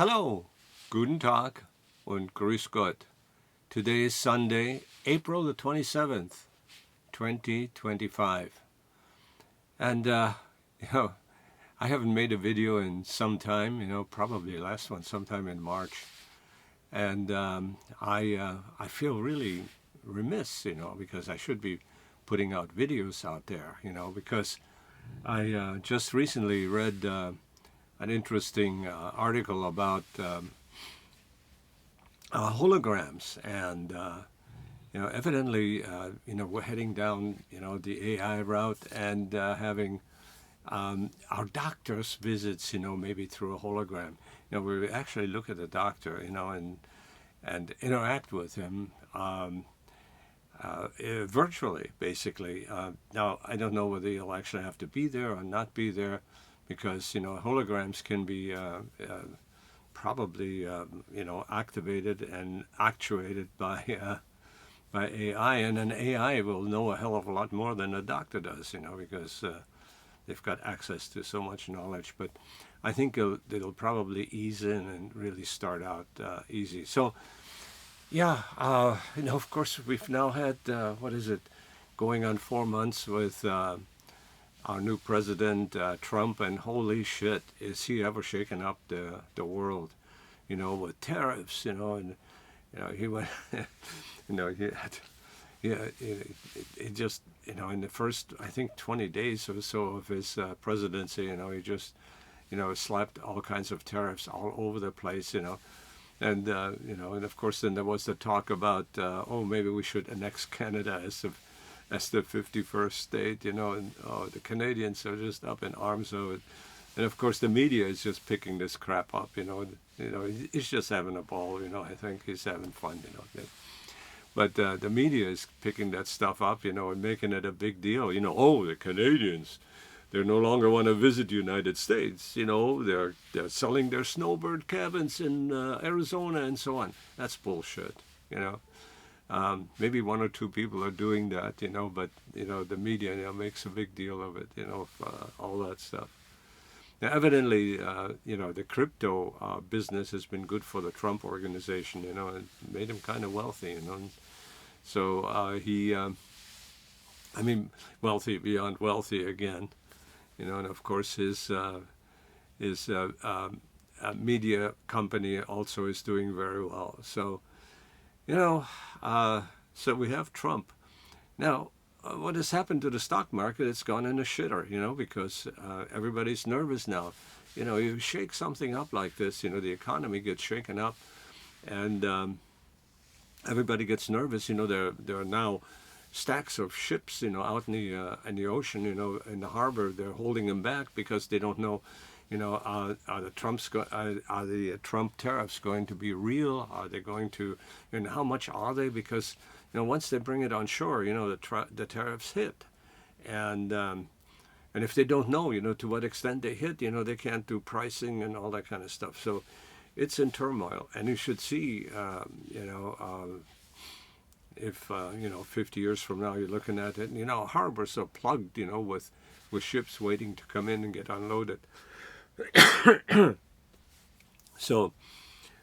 Hello, guten Tag und grüß Gott. Today is Sunday, April the 27th, 2025. And, I haven't made a video in some time, probably last one sometime in March. And I feel really remiss, because I should be putting out videos out there, because I just recently read an interesting article about holograms, and evidently, we're heading down, the AI route, and having our doctor's visits, maybe through a hologram. We actually look at the doctor, and interact with him virtually, basically. Now, I don't know whether you'll actually have to be there or not be there, because holograms can be probably activated and actuated by AI, and an AI will know a hell of a lot more than a doctor does, because they've got access to so much knowledge. But I think it'll probably ease in and really start out easy. So yeah, of course we've now had going on 4 months with our new president, Trump, and holy shit, is he ever shaken up the world, with tariffs, and he went, he had, it just, in the first, I think, 20 days or so of his presidency, he just, slapped all kinds of tariffs all over the place, and and of course then there was the talk about, maybe we should annex Canada as the 51st state, and the Canadians are just up in arms over it. And of course the media is just picking this crap up, he's just having a ball, I think he's having fun, But the media is picking that stuff up, and making it a big deal, the Canadians, they no longer want to visit the United States, they're selling their snowbird cabins in Arizona and so on. That's bullshit, maybe one or two people are doing that, but, the media makes a big deal of it, all that stuff. Now, evidently, the crypto business has been good for the Trump organization, and made him kind of wealthy, So he, wealthy beyond wealthy again, and of course his media company also is doing very well. So, so we have Trump. Now, what has happened to the stock market? It's gone in a shitter, because everybody's nervous now. You shake something up like this, the economy gets shaken up, and everybody gets nervous. There are now stacks of ships, out in the ocean, in the harbor. They're holding them back because they don't know, are the Trump tariffs going to be real? Are they going to, and how much are they? Because once they bring it on shore, the tariffs hit, and if they don't know, to what extent they hit, they can't do pricing and all that kind of stuff. So it's in turmoil, and you should see, if 50 years from now you're looking at it, harbors are plugged, with ships waiting to come in and get unloaded. So,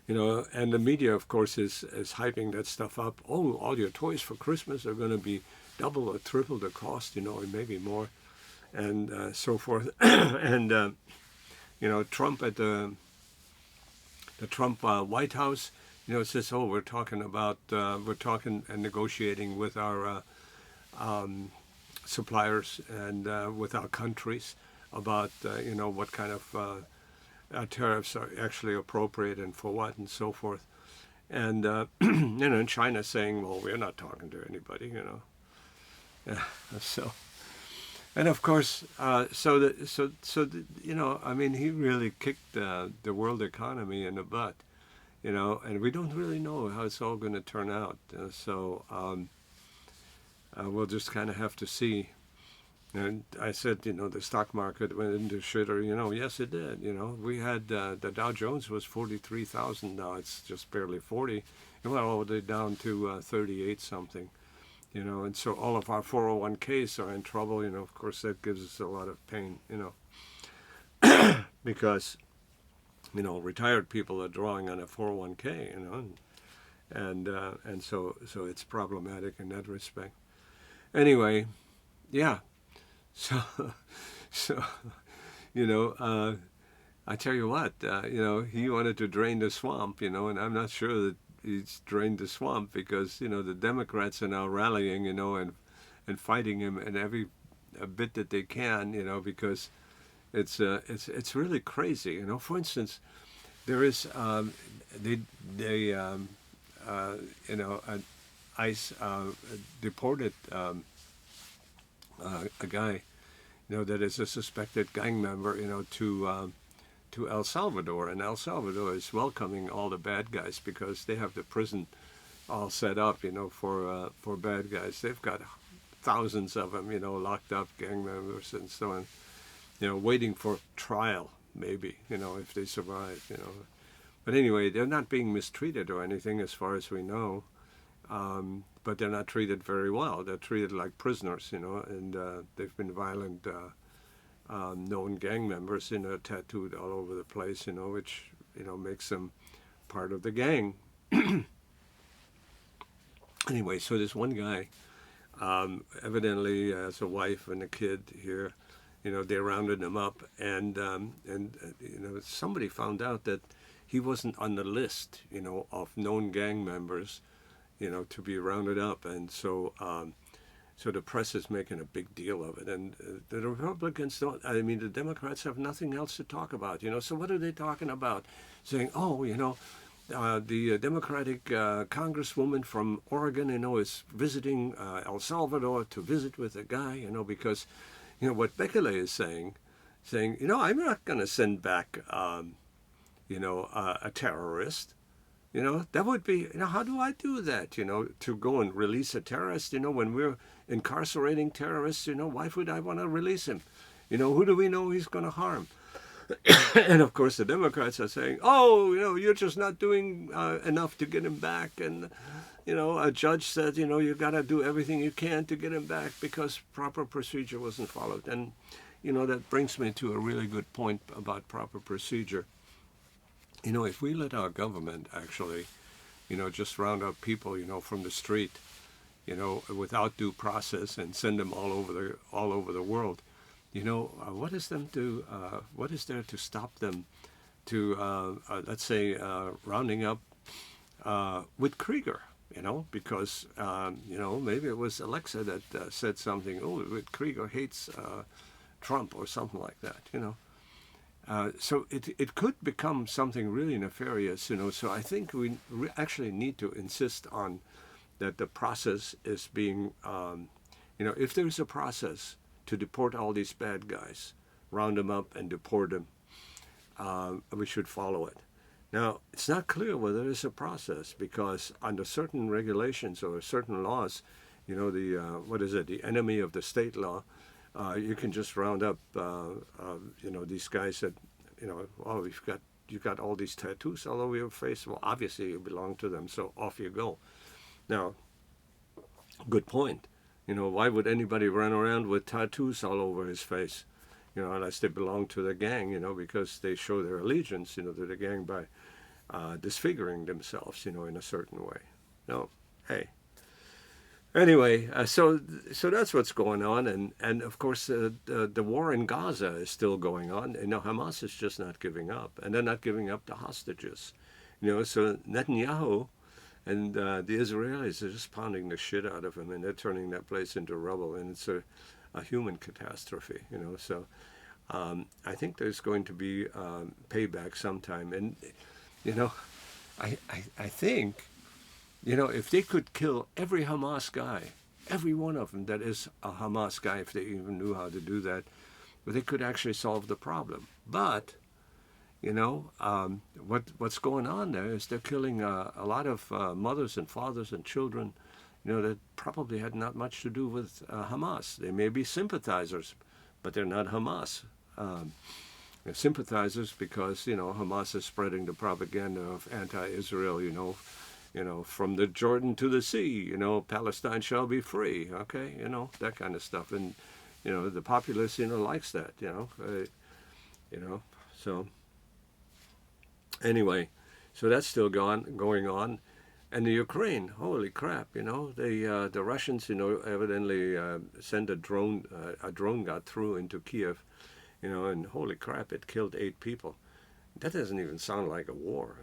and the media, of course, is hyping that stuff up. Oh, all your toys for Christmas are going to be double or triple the cost, or maybe more, and so forth. And Trump at the Trump White House, it says, we're talking and negotiating with our suppliers and with our countries about what kind of tariffs are actually appropriate and for what and so forth. And and China saying, well, we're not talking to anybody, Yeah, so, and of course, he really kicked the world economy in the butt, and we don't really know how it's all going to turn out. So we'll just kind of have to see. And I said, the stock market went into shitter. Yes, it did. We had the Dow Jones was 43,000. Now it's just barely 40. It went all the way down to 38 something. And so all of our 401ks are in trouble. Of course, that gives us a lot of pain. Because retired people are drawing on a 401k, and so it's problematic in that respect. Anyway, yeah. So so I tell you what, he wanted to drain the swamp, and I'm not sure that he's drained the swamp because the Democrats are now rallying, and fighting him in every bit that they can, because it's really crazy, For instance, there is ICE deported a guy, that is a suspected gang member, to El Salvador, and El Salvador is welcoming all the bad guys because they have the prison all set up, for bad guys. They've got thousands of them, locked up, gang members and so on, waiting for trial, maybe, if they survive, But anyway, they're not being mistreated or anything as far as we know, but they're not treated very well. They're treated like prisoners, and they've been violent, known gang members, tattooed all over the place, which, makes them part of the gang. Anyway, so this one guy, evidently has a wife and a kid here. They rounded him up, and somebody found out that he wasn't on the list, of known gang members, to be rounded up, and so the press is making a big deal of it, and the Republicans don't. I mean, the Democrats have nothing else to talk about, So what are they talking about? Saying, the Democratic Congresswoman from Oregon, is visiting El Salvador to visit with a guy, because, what Bekele is saying, I'm not going to send back, a terrorist. That would be, how do I do that, to go and release a terrorist, when we're incarcerating terrorists, why would I want to release him? Who do we know he's going to harm? And of course the Democrats are saying, you're just not doing enough to get him back. And, a judge said, you got to do everything you can to get him back because proper procedure wasn't followed. And, that brings me to a really good point about proper procedure. If we let our government actually, just round up people, from the street, without due process and send them all over the world, what is there to stop them to, let's say, rounding up with Krieger, because, maybe it was Alexa that said something, Krieger hates Trump or something like that, So it could become something really nefarious, So I think we actually need to insist on that the process is being, if there's a process to deport all these bad guys, round them up and deport them, we should follow it. Now, it's not clear whether there's a process because under certain regulations or certain laws, the enemy of the state law, you can just round up, these guys that, you've got all these tattoos all over your face. Well, obviously you belong to them, so off you go. Now, good point. Why would anybody run around with tattoos all over his face, unless they belong to the gang, because they show their allegiance, to the gang by disfiguring themselves, in a certain way. No, hey. Anyway, so that's what's going on, and of course the war in Gaza is still going on, and Hamas is just not giving up, and they're not giving up the hostages, So Netanyahu and the Israelis are just pounding the shit out of him, and they're turning that place into rubble, and it's a human catastrophe, So I think there's going to be payback sometime, and I think. If they could kill every Hamas guy, every one of them that is a Hamas guy, if they even knew how to do that, they could actually solve the problem. But, what's going on there is they're killing a lot of mothers and fathers and children, that probably had not much to do with Hamas. They may be sympathizers, but they're not Hamas. They're sympathizers because, Hamas is spreading the propaganda of anti-Israel, from the Jordan to the sea, Palestine shall be free, okay, that kind of stuff. And, the populace, likes that, so Anyway, so that's still going on. And the Ukraine, holy crap, the Russians, evidently sent a drone. A drone got through into Kiev, and holy crap, it killed 8 people. That doesn't even sound like a war,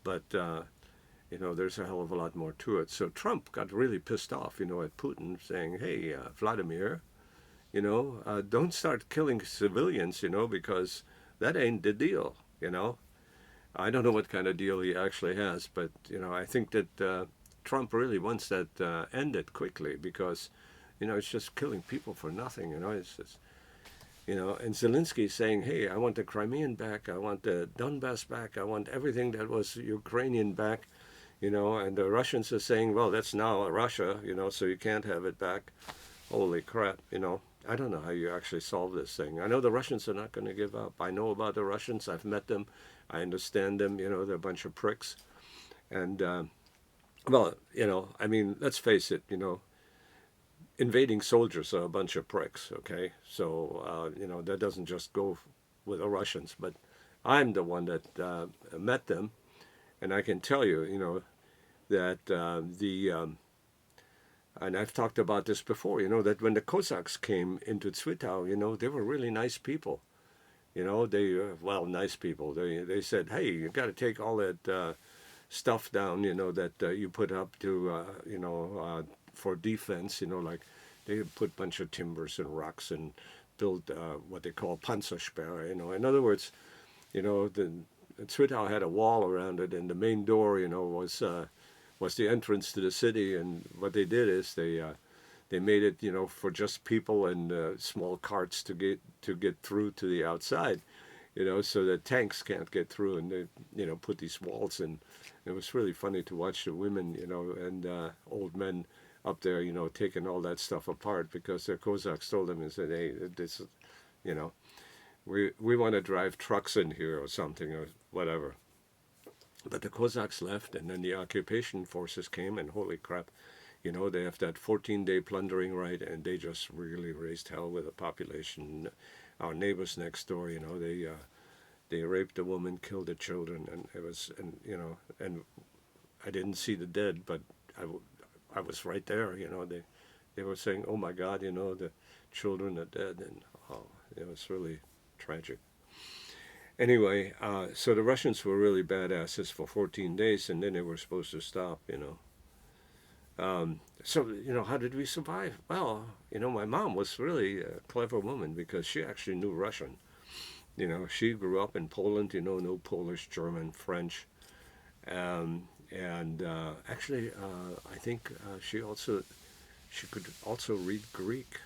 but there's a hell of a lot more to it. So Trump got really pissed off, at Putin, saying, "Hey, Vladimir, don't start killing civilians, because that ain't the deal. I don't know what kind of deal he actually has, but I think that Trump really wants that ended quickly because it's just killing people for nothing. It's just, and Zelensky saying, "Hey, I want the Crimean back. I want the Donbass back. I want everything that was Ukrainian back." And the Russians are saying, "Well, that's now Russia. So you can't have it back." Holy crap! I don't know how you actually solve this thing. I know the Russians are not going to give up. I know about the Russians. I've met them. I understand them. They're a bunch of pricks. And, well, I mean, let's face it, invading soldiers are a bunch of pricks, okay? So, that doesn't just go with the Russians. But I'm the one that met them. And I can tell you, that and I've talked about this before, that when the Cossacks came into Zwickau, they were really nice people. Nice people. They said, "Hey, you got to take all that stuff down, that you put up to, for defense, like they put a bunch of timbers and rocks and build what they call Panzersperre, In other words, the Zwickau had a wall around it, and the main door, was the entrance to the city. And what they did is they made it, for just people and small carts to get through to the outside, so that tanks can't get through. And they, put these walls in. It was really funny to watch the women, and old men up there, taking all that stuff apart because the Cossacks told them and said, "Hey, this, you know, we want to drive trucks in here or something or whatever." But the Cossacks left, and then the occupation forces came, and holy crap, they have that 14-day plundering right, and they just really raised hell with the population. Our neighbors next door, they raped a woman, killed the children, and it was, and I didn't see the dead, but I was right there. They were saying, "Oh my God, the children are dead," and it was really tragic. Anyway, so the Russians were really badasses for 14 days, and then they were supposed to stop. So, how did we survive? Well, my mom was really a clever woman because she actually knew Russian. She grew up in Poland, no Polish, German, French. And actually, I think she could also read Greek.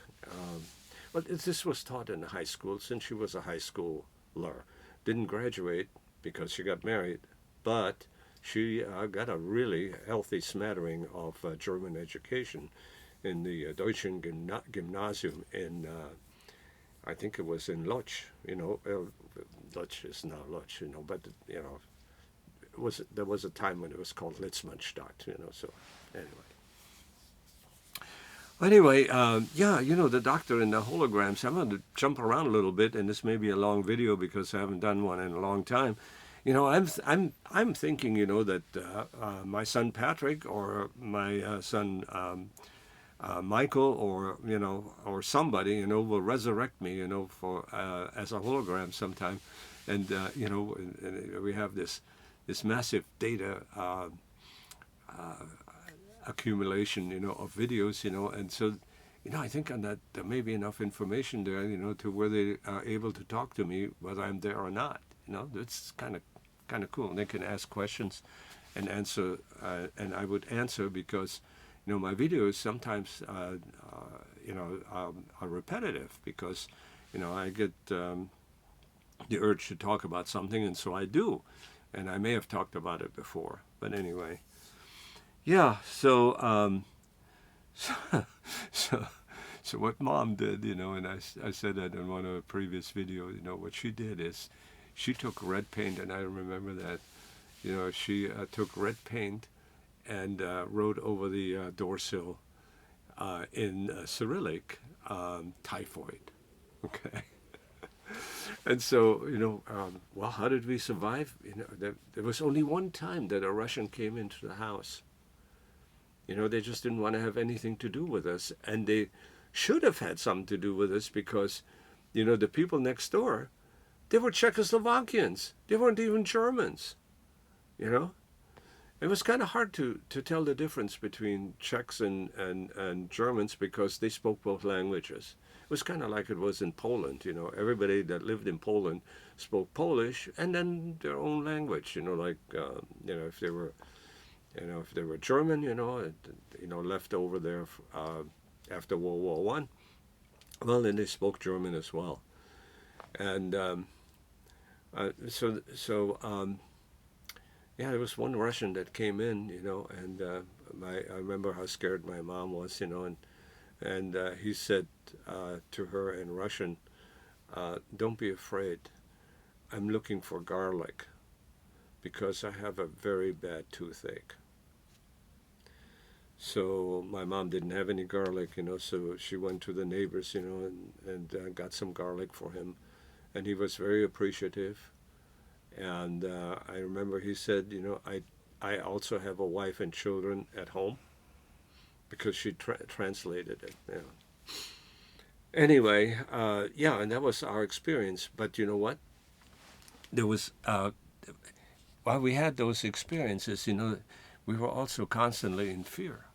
But this was taught in high school since she was a high schooler. Didn't graduate because she got married, but she got a really healthy smattering of German education in the Deutschen Gymnasium in, I think it was in Lodz. Lodz is now Lodz, but there was a time when it was called Litzmannstadt. So anyway. Anyway, the doctor and the holograms. I'm going to jump around a little bit, and this may be a long video because I haven't done one in a long time. I'm thinking, that my son Patrick or my son Michael or somebody, will resurrect me, for as a hologram sometime, and and we have this massive data. Accumulation, of videos, and so, I think on that there may be enough information there, to where they are able to talk to me whether I'm there or not. It's kind of cool. And they can ask questions and answer, and I would answer because, my videos sometimes, are repetitive because, I get the urge to talk about something, and so I do, and I may have talked about it before, but anyway. Yeah, so so what Mom did, and I said that in one of the previous videos, what she did is she took red paint, and I remember that, she took red paint and wrote over the door sill in Cyrillic, typhoid, okay? And so, well, how did we survive? There was only one time that a Russian came into the house. They just didn't want to have anything to do with us. And they should have had something to do with us because, the people next door, they were Czechoslovakians. They weren't even Germans, you know? It was kind of hard to tell the difference between Czechs and Germans because they spoke both languages. It was kind of like it was in Poland, Everybody that lived in Poland spoke Polish and then their own language, if they were German, left over there after World War One, well, then they spoke German as well. And yeah, there was one Russian that came in, and I remember how scared my mom was, and he said to her in Russian, "Don't be afraid. I'm looking for garlic because I have a very bad toothache." So my mom didn't have any garlic, so she went to the neighbors, and got some garlic for him, and he was very appreciative. And I remember he said, I also have a wife and children at home, because she translated it. Anyway, and that was our experience. But you know what? There was, while we had those experiences, we were also constantly in fear,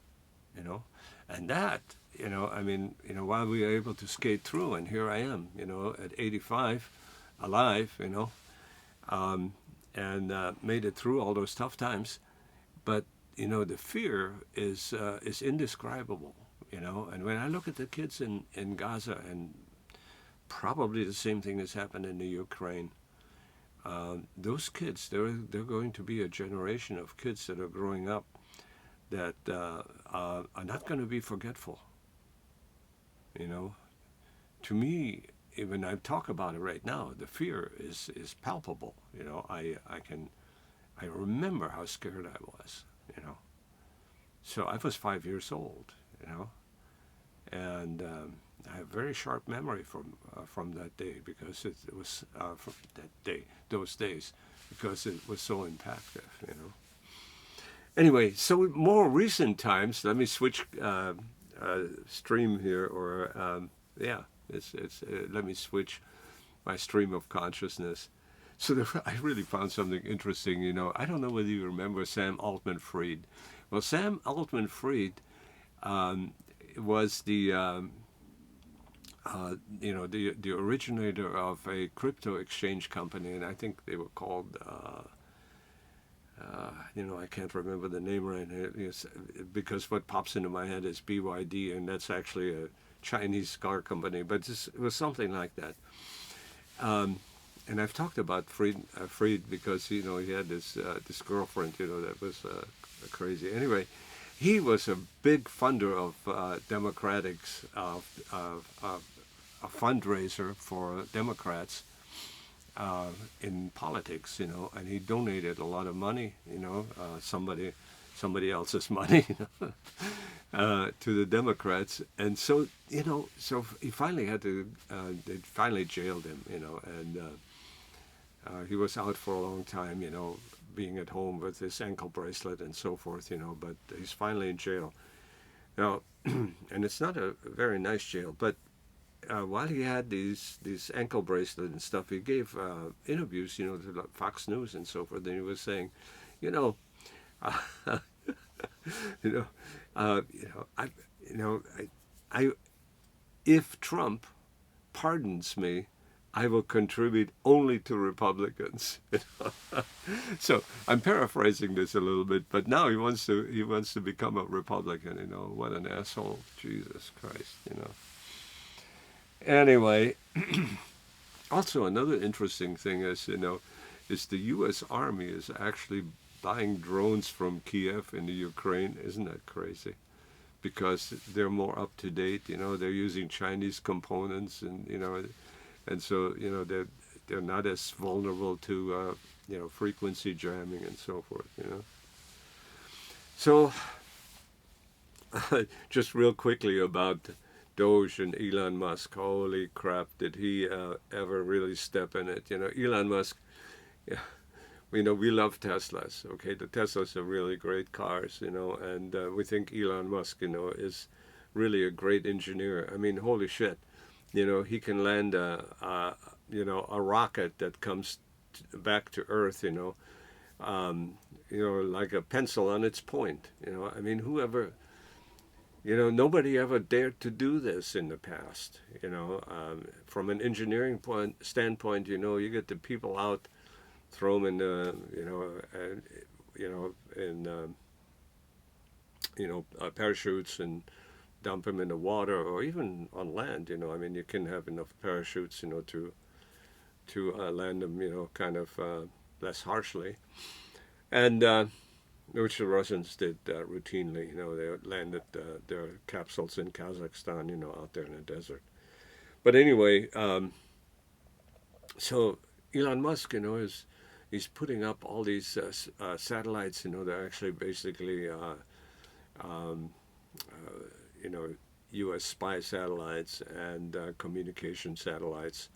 and that, while we were able to skate through, and here I am, at 85, alive, and made it through all those tough times. But the fear is indescribable. And when I look at the kids in Gaza, and probably the same thing has happened in the Ukraine, those kids, they're going to be a generation of kids that are growing up that are not going to be forgetful. To me, when I talk about it right now, the fear is palpable. I remember how scared I was. So I was 5 years old. And I have very sharp memory from that day, because it was from that day, those days, because it was so impactful. Anyway, so more recent times. Let me switch stream here, or let me switch my stream of consciousness. So I really found something interesting. I don't know whether you remember Sam Altman-Fried. Well, Sam Altman-Fried was the the originator of a crypto exchange company, and I think they were called I can't remember the name right now, because what pops into my head is BYD, and that's actually a Chinese car company, but it was something like that. And I've talked about Fried because he had this girlfriend that was crazy. Anyway, he was a big funder of Democrats, a fundraiser for Democrats in politics, and he donated a lot of money, somebody else's money, to the Democrats, and so so he finally had to. They finally jailed him, and he was out for a long time, being at home with his ankle bracelet and so forth, but he's finally in jail now, and it's not a very nice jail, but. While he had these ankle bracelet and stuff, he gave interviews, to Fox News and so forth. And he was saying, if Trump pardons me, I will contribute only to Republicans. So I'm paraphrasing this a little bit, but now he wants to become a Republican. What an asshole! Jesus Christ! Anyway, also another interesting thing is, is the U.S. Army is actually buying drones from Kiev in the Ukraine. Isn't that crazy? Because they're more up to date. They're using Chinese components, and and so they're not as vulnerable to frequency jamming and so forth. So just real quickly about Doge and Elon Musk. Holy crap! Did he ever really step in it? Elon Musk. Yeah, we love Teslas. Okay, the Teslas are really great cars. And we think Elon Musk, is really a great engineer. I mean, holy shit! He can land a rocket that comes back to Earth. Like a pencil on its point. I mean, whoever. Nobody ever dared to do this in the past. From an engineering standpoint, you get the people out, throw them in the, parachutes and dump them in the water, or even on land. I mean, you can have enough parachutes, to land them, kind of less harshly, and which the Russians did routinely. They landed their capsules in Kazakhstan, out there in the desert. But anyway, so Elon Musk, he's putting up all these satellites. They're actually basically, um, U.S. spy satellites and communication satellites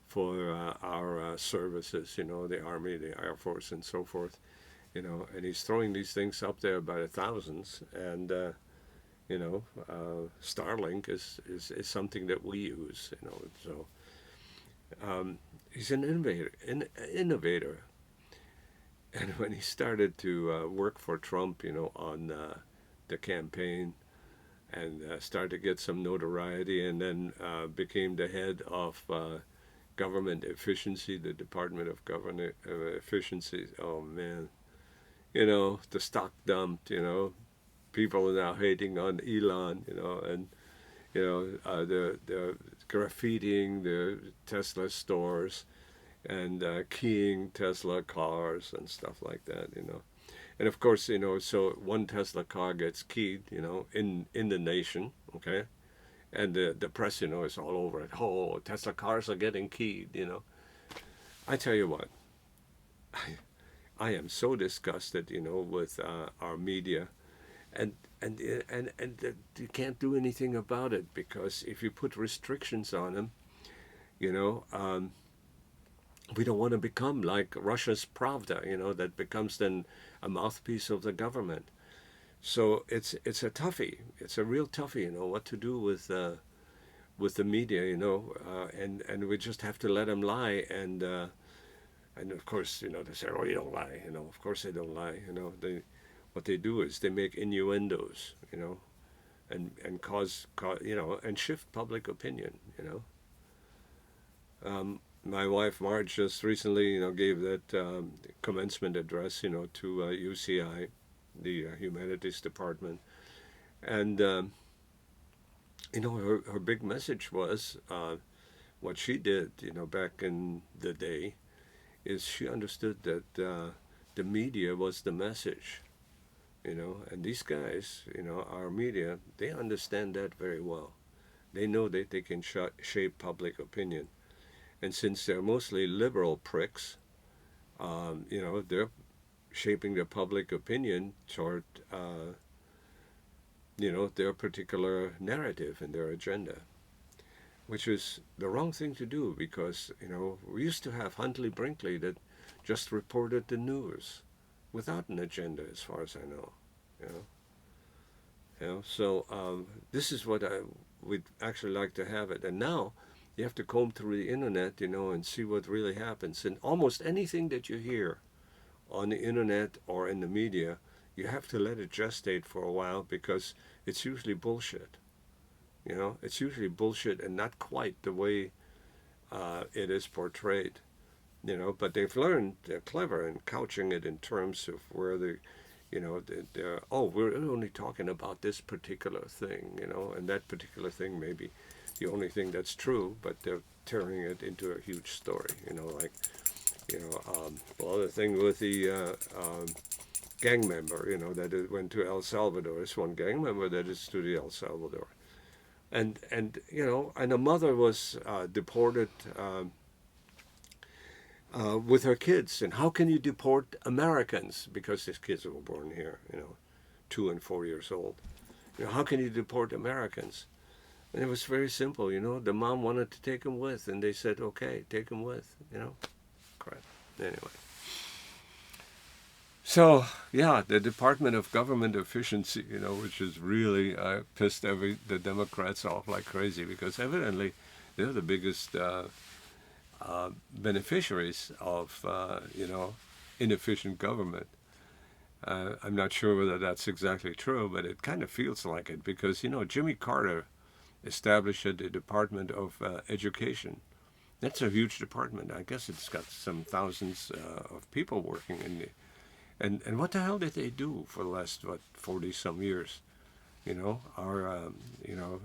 for our services. The Army, the Air Force, and so forth. And he's throwing these things up there by the thousands. And, Starlink is something that we use, So he's an innovator. And when he started to work for Trump, on the campaign, and started to get some notoriety, and then became the head of government efficiency, the Department of Government Efficiency. Oh, man. The stock dumped, people are now hating on Elon, and, they're graffitiing the Tesla stores and keying Tesla cars and stuff like that, And of course, so one Tesla car gets keyed, in the nation, okay? And the press, is all over it. Oh, Tesla cars are getting keyed, I tell you what, I am so disgusted, with our media, and you can't do anything about it, because if you put restrictions on them, we don't want to become like Russia's Pravda, that becomes then a mouthpiece of the government. So it's a toughie. It's a real toughie, what to do with the media, and we just have to let them lie. And of course, they say, "Oh, you don't lie." Of course they don't lie. What they do is they make innuendos, and cause and shift public opinion. My wife Marge just recently, gave that commencement address, to UCI, the humanities department, and her big message was what she did, back in the day, is she understood that the media was the message, and these guys, our media, they understand that very well. They know that they can shape public opinion. And since they're mostly liberal pricks, they're shaping their public opinion toward, their particular narrative and their agenda, which is the wrong thing to do, because, we used to have Huntley Brinkley that just reported the news without an agenda, as far as I know. So this is what we'd actually like to have it. And now you have to comb through the internet, and see what really happens. And almost anything that you hear on the internet or in the media, you have to let it gestate for a while, because it's usually bullshit. It's usually bullshit, and not quite the way it is portrayed. But they've learned, they're clever in couching it in terms of where they're, we're only talking about this particular thing, and that particular thing may be the only thing that's true, but they're turning it into a huge story, like, the thing with the gang member, that it went to El Salvador. It's one gang member that is to the El Salvador. And a mother was deported with her kids. And how can you deport Americans? Because these kids were born here, 2 and 4 years old. How can you deport Americans? And it was very simple, you know. The mom wanted to take him with, and they said, okay, take him with, you know. Crap. Anyway. So, yeah, the Department of Government Efficiency, you know, which is really pissed the Democrats off like crazy, because evidently they're the biggest beneficiaries of, you know, inefficient government. I'm not sure whether that's exactly true, but it kind of feels like it, because, you know, Jimmy Carter established the Department of Education. That's a huge department. I guess it's got some thousands of people working in the. And what the hell did they do for the last, what, 40 some years? You know, you know,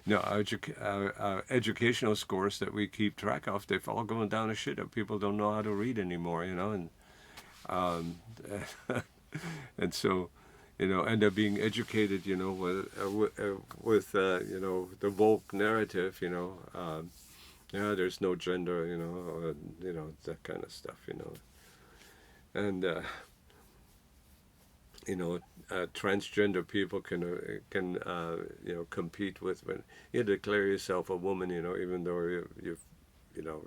no, our educational scores that we keep track of, they've all going down to shit. People don't know how to read anymore, you know, and um, and so, you know, end up being educated, you know, with you know, the woke narrative, you know, yeah, there's no gender, you know, that kind of stuff, you know, and you know, transgender people can you know, compete with, when you declare yourself a woman, you know, even though you know,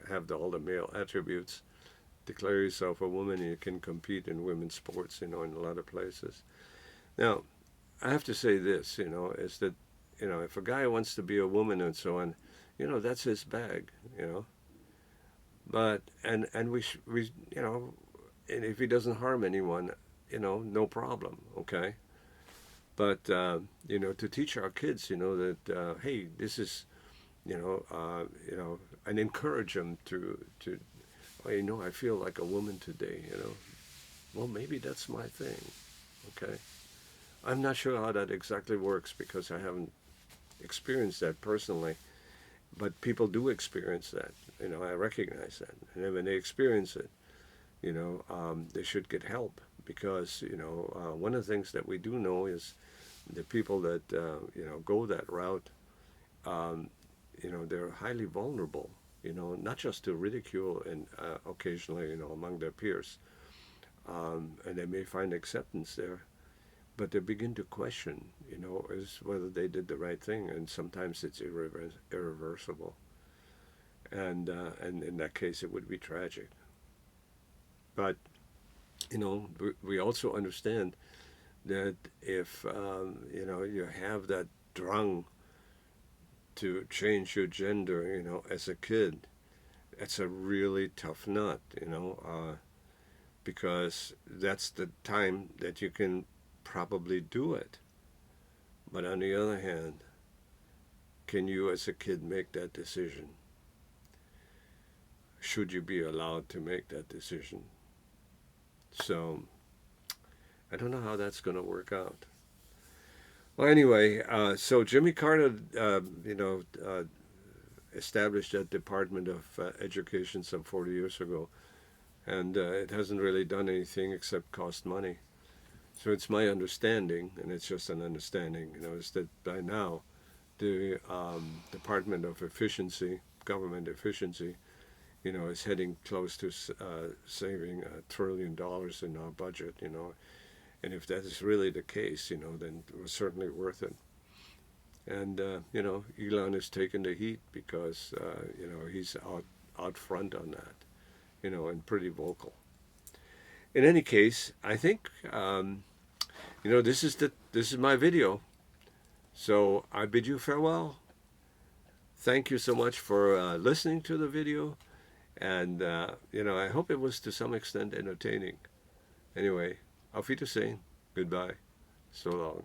have all the male attributes. Declare yourself a woman, and you can compete in women's sports, you know, in a lot of places. Now, I have to say this, you know, is that, you know, if a guy wants to be a woman and so on, you know, that's his bag, you know. But and we you know, and if he doesn't harm anyone, you know, no problem, okay. But you know, to teach our kids, you know, that hey, this is, you know, and encourage them to, oh, you know, I feel like a woman today, you know. Well, maybe that's my thing, okay. I'm not sure how that exactly works, because I haven't experienced that personally, but people do experience that. You know, I recognize that, and then when they experience it, you know, they should get help, because, you know, one of the things that we do know is the people that you know, go that route, um, you know, they're highly vulnerable. You know, not just to ridicule and occasionally, you know, among their peers, and they may find acceptance there, but they begin to question, you know, is whether they did the right thing, and sometimes it's irreversible, and in that case, it would be tragic. But you know, we also understand that if you know, you have that drang to change your gender, you know, as a kid, it's a really tough nut, you know, because that's the time that you can probably do it. But on the other hand, can you as a kid make that decision? Should you be allowed to make that decision? So I don't know how that's going to work out. Well, anyway, so Jimmy Carter, you know, established that Department of Education some 40 years ago, and it hasn't really done anything except cost money. So it's my understanding, and it's just an understanding, you know, is that by now the Department of Efficiency, government efficiency, you know, is heading close to saving $1 trillion in our budget, you know. And if that is really the case, you know, then it was certainly worth it. And, you know, Elon is taking the heat because, you know, he's out front on that, you know, and pretty vocal. In any case, I think, you know, this is my video. So I bid you farewell. Thank you so much for listening to the video. And, you know, I hope it was to some extent entertaining. Anyway, auf Wiedersehen. Goodbye. So long.